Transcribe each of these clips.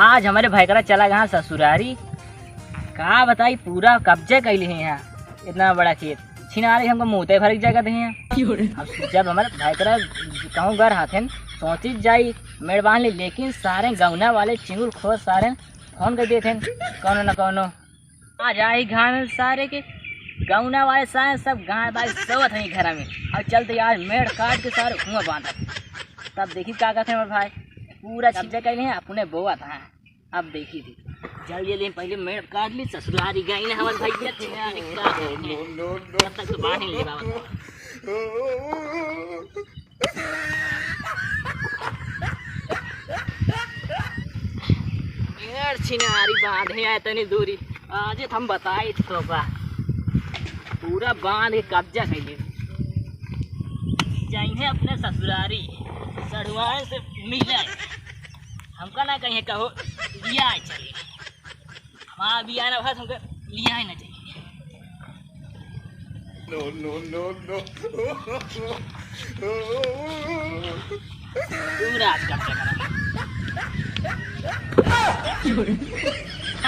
आज हमारे भाईकरा चला गया ससुरारी। कहा बताई पूरा कब्जे कैले हैं यहाँ, इतना बड़ा खेत छिनारे हमको मुँहते भर जगह थे यहाँ। अब जब हमारे भाईकरा कहूँ घर हाथे सोची जाई मेड़ बांध ली, लेकिन सारे गौना वाले चिंगुल खोर सारे फोन कर दिए थे कौनो न कौनो आ जाए घर सारे के गौना वाले सारे सब गाय बाई सोवत हैं घर में। अब चलते यार मेड़ काट के सारे कुआं बांधा, तब देखी क्या कहते हैं हमारे भाई पूरा कब्जा कैले हैं अपने बोआ था। अब देखी थी जल्दी जल्दी पहले मेड़ काट ली, ससुरारी गई ना हमारे भाई तब तक तो बांध ही ले बाबा। छिनारी बांधे आए तनी दूरी आज हम बताए तो पूरा बांध के कब्जा कैले जाइए अपने ससुरारी सड़ुआए से मिले। हमका ना कहीं कहो लिया चाहिए, हमारा भी आना भाई हमको लिया ही ना चाहिए। नो नो नो नो पूरा आज कब्जा करा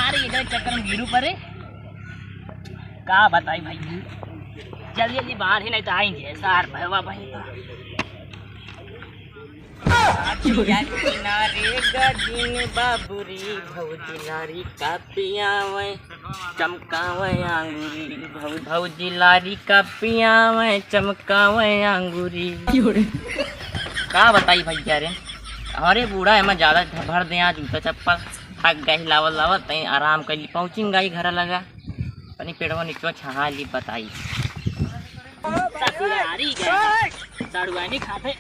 अरे इधर चक्कर में गिरू पड़े का बताई भाई। जल्दी जल्दी बाहर ही नहीं तो आएंगे सार भैया भाई किनारे गजीन बाबूरी भौजी लारी का पियावे चमकावे अंगूरी भौजी लारी का पियावे चमकावे अंगूरी। का बताई भैया रे अरे बूढ़ा है मैं ज़्यादा भर दें आज जूता चप्पल थक गई लावत लावत तहीं आराम कर ली पहुँचेंगे ही घर लगा अपनी पेड़वा निचवा छहा ली बताई। ससुरारी गए सड़ुआनी खाते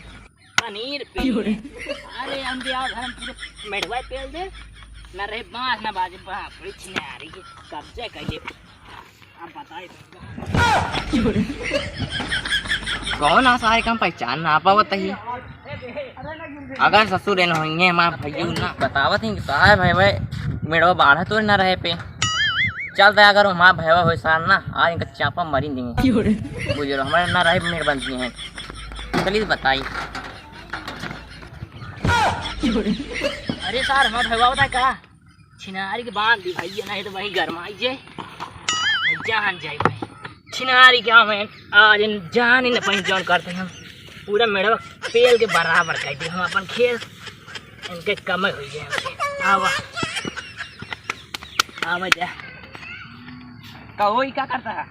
पनीर पे अरे हम भी आओ घर पूरे मेढ़वा पेल दे न रहे बाँस न बाजे बड़ी छिनारी के कब्जे कैले। अब बताए कौन आ सारे काम पहचान ना पावत ही अगर ससुर न होंगे हमारे भैया ना बतावत ही है भाई भाई मेड़वा बाढ़ तो ना रहे पे चलते अगर हमारा भैया हो सार ना आज इनका चापा मरी देंगे बुझो हमारे ना रहे मेड़ बनती हैं। चलिए बताइए अरे सार हमारा भैया बता का छिनारी के बांध दी भैया नहीं तो वही गरमाई जाए जान जाए भाई छिनारी क्या मैं आज जान ही न पहचान करते हम पूरा मेढ़वा पेल के बराबर कर दिए हम अपन खेल इनके कम हो गए। आवा आवा जा कहो क्या करता है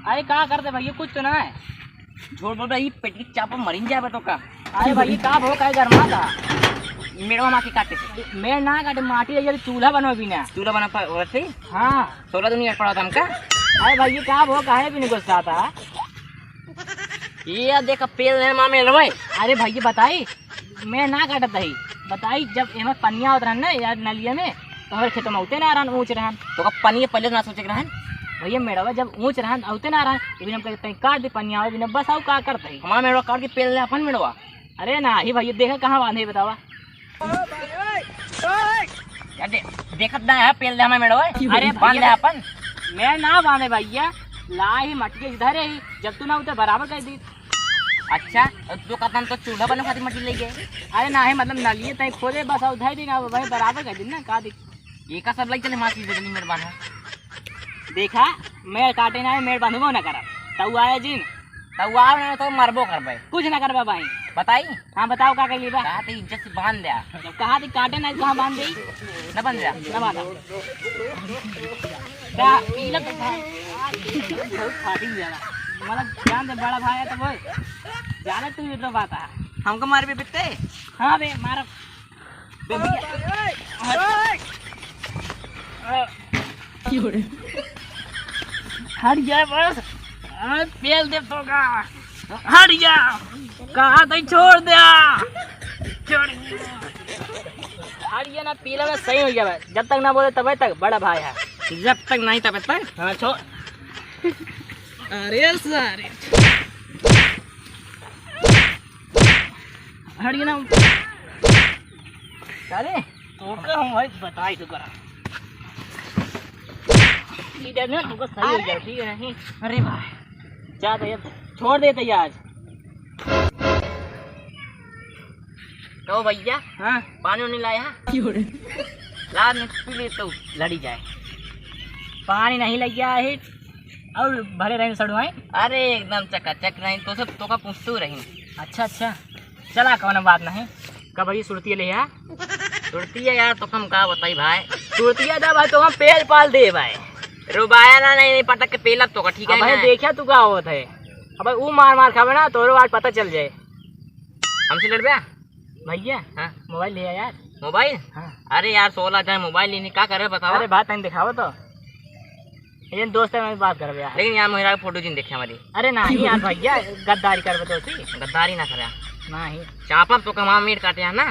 अरे क्या करते भैया कुछ तो ना है झोड़ बोल रही पेट की चापा मरीन जाए तो का अरे भैया का भो का गरमा था मेड़वा माटी काटे मेड़ ना काटे माटी रही चूल्हा बनवा भी ना चूल्हा बना पाते हाँ 16 दुनिया पड़ा था हमका। अरे भैया का भो काहे भी नहीं गुस्सा था ये देखा पेल माँ में लवे। अरे भैया बताई मैं ना काटता ही बताई जब एम पनिया होता रहा ना यार नलिया में तो हमारे खेतों में उते ना रहन ऊँच रहन तो पनिया पहले ना सोचे रहन भैया मेड़वा जब ऊँच रहन उते ना रहन हम कहते काट दे पनिया बिना बस आओ का करते ही हमारा मेड़वा काट के पेल अपन मेड़वा। अरे ना ही भैया देखा कहाँ बांधे बतावा देखत ना है पेल दे हमारे मेड़वा। अरे बांधे अपन मैं ना बांधे भैया ला ही मटके इधर ही जब तू ना उतर बराबर कर दी। अच्छा तो कहता तो चूल्हा बने खाती मट्टी ले गए। अरे ना है मतलब नलिए तय खोदे बस उधर दी ना भाई बराबर कर दी ना का दी ये का सब लग चले माँ की जगह मेरे बांधा देखा मेड़ काटे ना मेड़ बांधबो ना करा तऊ आए जिन तऊ आओ ना तो मरबो करबे कुछ ना करबे भाई बताई। हाँ बताओ का कही कहा थी इज्जत से बांध दिया जब कहा थी काटे ना कहाँ बांध दी न बंध दिया न बांधा मतलब जान दे बड़ा भाई है तो बोल जाने तू इतना बात है हमको मार भी बिकते। हाँ बे मार हट जाए बस पेल दे तो का हट जा कहा तो छोड़ दिया हट गया ना पीला में सही हो गया जब तक ना बोले तब तक बड़ा भाई है जब तक नहीं तब तक हाँ छोड़। अरे सारे हट गया ना अरे तो हम भाई बताई तो करा इधर ना तुमको सही हो जाती है नहीं। अरे भाई जा भैया छोड़ देते आज तो भैया हाँ पानी नहीं लाया लाद में पी ले तो लड़ी जाए। पानी नहीं लग गया है और भरे रहे सड़ुआए। अरे एकदम चकाचक रही तो सब तो का पूछते रही। अच्छा अच्छा चला कौन बात नहीं। कब भाई सुरती ले यार सुरती है यार तो हम का बताई भाई सुरती है भाई तो हम पेल पाल दे भाई रुबाया ना नहीं पटक के पेला तो का ठीक है भाई देखिया तू का होत है। अब वो मार मार खावे ना तो आज पता चल जाए हमसे लड़ गया भैया। हाँ मोबाइल लिया यार मोबाइल। हाँ अरे यार 16,000 मोबाइल लेने का करे बताओ। अरे बात नहीं दिखाओ तो ये दोस्त है मैं बात कर यार लेकिन यार मेरा फोटो जिन देखे हमारी। अरे नहीं यार भैया गद्दारी कर बतो गद्दारी ना करे नहीं चापा तो कमा मीट काटे है ना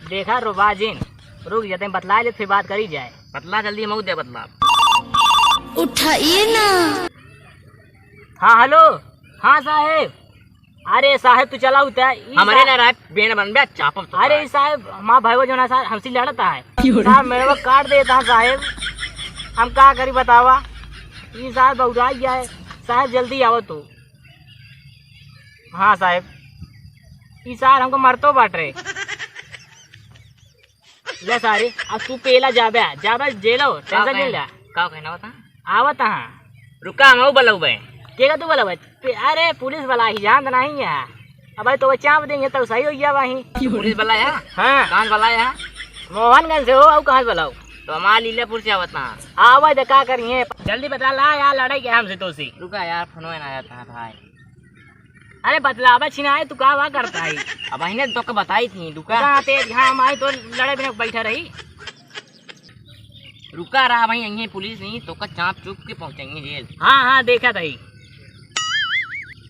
देखा रुबाजिन रुक जाते हैं बतला ले फिर बात करी जाए। बतला जल्दी मऊ दे बतला उठाइए ना। हाँ हेलो हाँ साहेब। अरे साहेब तू चला उतर हमारे ना रहा बेन बन गया चापा तो। अरे साहेब माँ भाई जो ना साहब हमसे लड़ता है साहब मेरे को काट देता है साहेब हम क्या करी बतावा। ये साहब बहुरा गया है साहब जल्दी आओ तू। हाँ साहेब ये साहब हमको मरतो बांट रहे ले सारे अब तू पेला जाबे जेलो टेंशन नहीं ले का कहना बता आवत हाँ रुका मऊ बलऊ बे केगा तू बलऊ अरे पुलिस वाला ही जान नहीं है अब भाई तो चाप देंगे तो सही हो गया वहीं पुलिस वाला है। हाँ कहाँ वाला है मोहनगंज से हो और कहाँ बलाऊ तो हमारा लीलापुर से आवत ना आवाज क्या करिए जल्दी बता ला यार लड़ाई क्या हमसे तो सी रुका यार फोन आ जाता है भाई। अरे बतलावा छिनाए तू का करता है अब अने तो बताई थी रुका यहाँ हमारी तो लड़े बिना बैठा रही रुका रहा भाई यही पुलिस नहीं तो का चाप चुप के पहुंचेंगे जेल। हाँ हाँ देखा था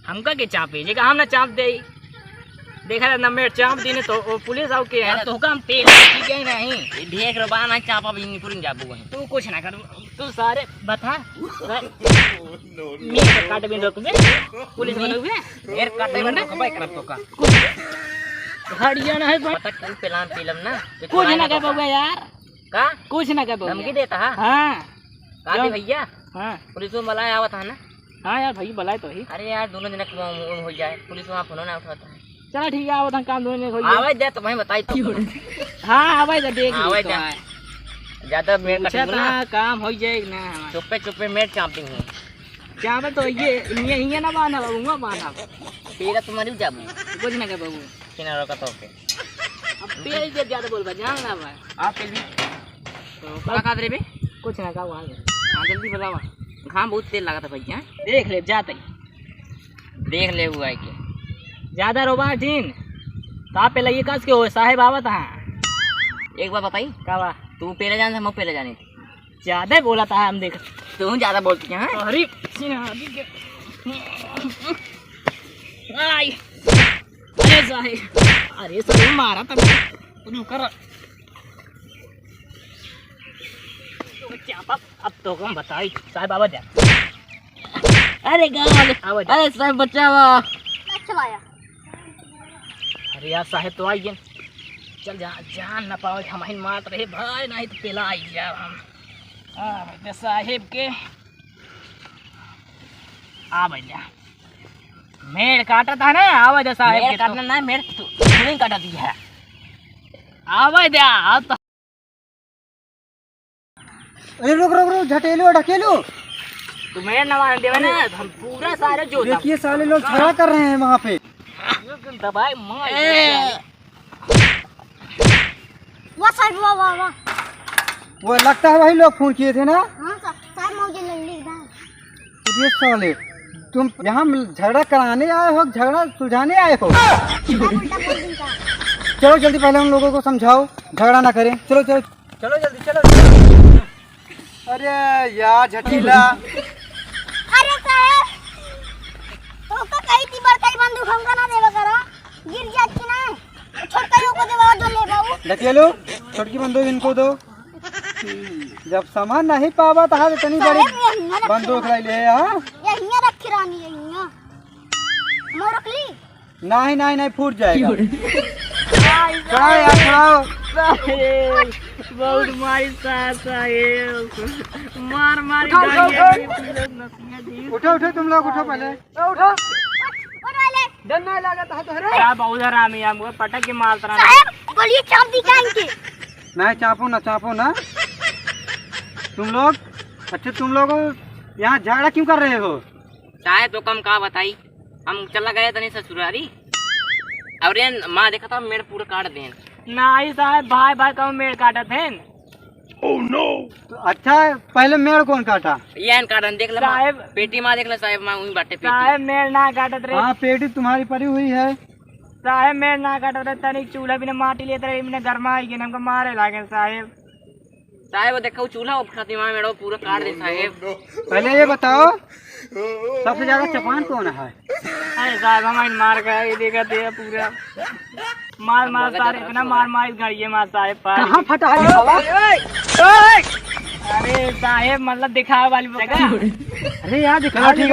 हमका के चापे जेगा हम ना चाप दे देखा था नंबर चाप देने तो पुलिस आओ के तो हम तेल ठीक है नहीं ढेक रबा ना चापा भी नहीं पूरी जाबू वहीं तू कुछ ना कर तू सारे बता मेरे काट बिन रोक बे पुलिस वाले हुए मेरे काटे बन खबाई कर तो का हरियाणा है पता कल पेलान फिल्म ना कुछ ना कर बाबू यार का कुछ ना कर बाबू धमकी देता है। हाँ का भैया। हाँ पुलिस वाला आया था ना। हाँ यार भाई बुलाए तो ही। अरे यार दोनों दिन हो जाए पुलिस वहाँ फोन ना उठाता है। चलो ठीक है आवत काम दोनों हो आवाज दे तो भाई बताई तो। हाँ आवाज देख आवाज दे ज्यादा मेट कटे ना काम हो जाए ना चुप्पे चुप्पे मेट चापती हूँ चापे तो ये ना बाना बाबू बाना तेरा तुम्हारी जाबू कुछ ना कर बाबू किनारा का तो के अब पेल जे ज्यादा बोल बा जान ना भाई आप पेल भी तो का रे बे कुछ ना का वहां हां जल्दी बतावा घाम बहुत तेल लगा था भैया देख ले जाते देख ले हुआ है के ज्यादा रोबा दिन तो आप पहले ये कस के हो साहेब आवत हां एक बार बताई का बा तू पहले जान हम पहले जाने ज्यादा बोला था हम देख तू ज्यादा बोलती है। अरे आई अरे साहेब अरे साहेब मारा था तू कर अब तो हम बताई साहब आवाज अरे गाँव अरे साहब बचावा चलाया। अरे यार साहेब तो आइए चल जान ना पाओ हम मार रहे भाई नहीं तो पेला आई यार हम साहेब के आ भैया मेड़ काटा था ना आवाज साहेब काटना ना मेड़ नहीं काटा दिया आवाज दे। अरे रुक रुक रुक झटेलो ढकेलो तुम्हें नवा देवे ना हम पूरा सारे जो देखिए साले लोग झगड़ा कर रहे हैं वहाँ पे दबाई मार वाह साहब वाह वाह वाह वो लगता है वही लोग फोन किए थे ना। हाँ साहब मुझे लल्ली ये साले तुम यहाँ झगड़ा कराने आए हो झगड़ा सुलझाने आए हो। चलो जल्दी पहले उन लोगों को समझाओ झगड़ा ना करें। चलो चलो चलो जल्दी चलो। अरे यार झटीला अरे साहब तो का कहीं थी बड़काई बंदूक हमका ना देवा करा गिर जात कि ना छोटकाई को देवा दो ले बाबू ढकेलो छोटकी बंदूक इनको दो जब सामान नहीं पावा तो हाथ इतनी बड़ी बंदूक ले ले। हाँ ये हिया रखी रानी है हिया मैं रख ली नहीं नहीं नहीं फूट जाएगा। खड़ा यार खड़ा बहुत मारी साहेब मार मार उठो उठो तुम लोग उठो पहले उठो डर नहीं लगा था तो क्या बहुत हरामी है मुझे पटक के मारता साहब गोली चाप दी कान के नहीं चापो ना तुम लोग। अच्छा तुम लोग यहाँ झगड़ा क्यों कर रहे हो? चाहे तो कम का बताई, हम चला गए तनी ससुरारी और ये माँ देखा था मेड़ पूरा काट दें। नहीं साहब, भाई भाई का मेड़ काटा थे। तो अच्छा पहले मेड़ कौन काटा? ये काटन देख ला साहब, पेटी माँ देख ला साहब, माँ वहीं बाटे पेटी। साहब मेड़ ना काटत रहे। हाँ पेटी तुम्हारी पड़ी हुई है। साहब मेड़ ना काटत रहे, तनी चूल्हा भी माटी लेते रहे, मैंने गर्मा आई हमको मारे लागे साहब। साहब वो देखो चूल्हा उठाती वहाँ मेड़ो पूरा काट दे साहब। पहले ये बताओ सबसे ज्यादा चपान कौन है? अरे साहब हमारे मार गए देखा थे पूरा मार सारे इतना मार गई मार साहब पर। कहाँ फटा है हवा? अरे साहब मतलब दिखावे वाली जगह। अरे यार दिखा। ठीक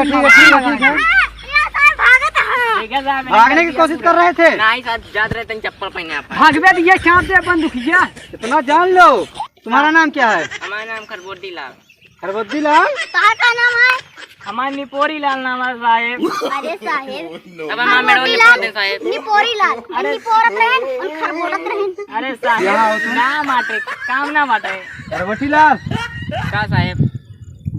है भागने की कोशिश कर रहे थे? नहीं साहब जात रहे थे चप्पल पहने आप। भागवे दिया चाप दे बंदूकिया। इतना जान लो। तुम्हारा नाम क्या है? हमारा नाम खरबोटी लाल। खरबोटी लाल? का नाम है? हमारा निपोरी लाल नाम है साहब। अरे साहेब अब हम मेरे वाले पढ़ते साहब। निपोरी लाल, अरे निपोरत रहन और खरबोटत रहन। अरे साहब ना माटे काम ना बाटे। खरबोटी लाल क्या साहब?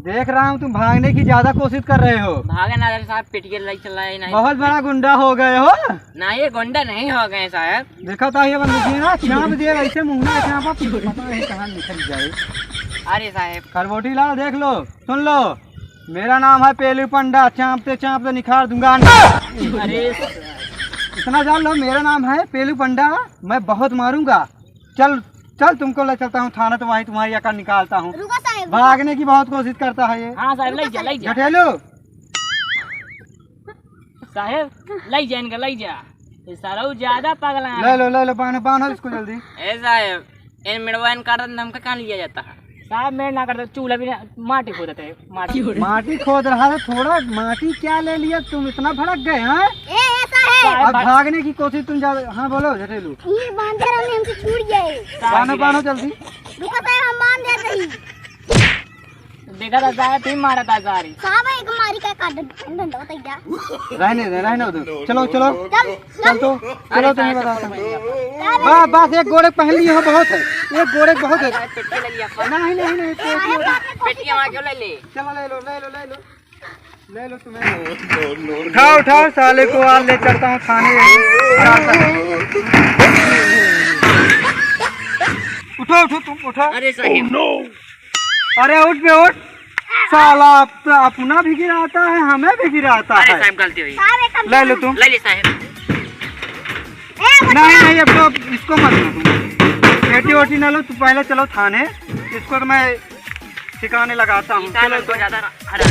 देख रहा हूँ तुम भागने की ज्यादा कोशिश कर रहे हो। भागे ना साहब, पिटिए लड़ाई चल रहा है। नहीं बहुत बड़ा गुंडा हो गए हो। ना ये गुंडा नहीं हो गए साहब। देखा था ये बंदूकी ना चाप दे ऐसे मुंह में चापा पता नहीं कहाँ निकल जाए। अरे साहब खरबोटी लाल देख लो सुन लो, मेरा नाम है पेलू पंडा, चापते निखार दूंगा। अरे इतना जान लो मेरा नाम है पेलू पंडा, मैं बहुत मारूंगा। चल चल तुमको ले चलता हूँ थाना, तो वहीं तुम्हारी अकल निकालता हूँ। रुको साहेब, भागने की बहुत कोशिश करता है ये। हाँ साहब ले जा घटेलू साहब ले जा ये सारा ज्यादा पागल है। ले लो बांधो इसको जल्दी। ए साहब इन मिड़वाइन काट हमका कहाँ लिया जाता है? साहब मेड़ ना करते, चूल्हा भी माटी खोदते है। माटी खोद रहा है, थोड़ा माटी क्या ले लिया तुम, इतना भड़क गए हैं। ए साहेब अब भागने की कोशिश तुम ज्यादा। हाँ बोलो झटेलू। ये बांधे रहने हमसे छूट गए। बांधो जल्दी। रुको साहेब हम बांध देते ही। देखा था साहब फिर मारा था सारी। साहब एक मारी का काट डंडा बताइए क्या? रहने दो। चलो चल चलो तुम्हें बताओ। बस एक गोरे पहन लिए हो बहुत है, एक गोरे बहुत है। पेटी ले लिया नहीं पेटी वहाँ क्यों ले ले? चलो ले लो तुम्हें। उठाओ साले को आज ले चलता हूँ थाने। उठो तुम उठो। अरे साहब अरे उठ पे उठ साला, अपना भी गिराता है हमें भी गिराता अरे है। साहब गलती हुई। ले लो तुम। ले साहब। नहीं अब तो इसको मत लो तुम, पेटी वोटी न लो। तुम पहले चलो थाने, इसको तो मैं ठिकाने लगाता हूँ। चलो तो ज्यादा हरा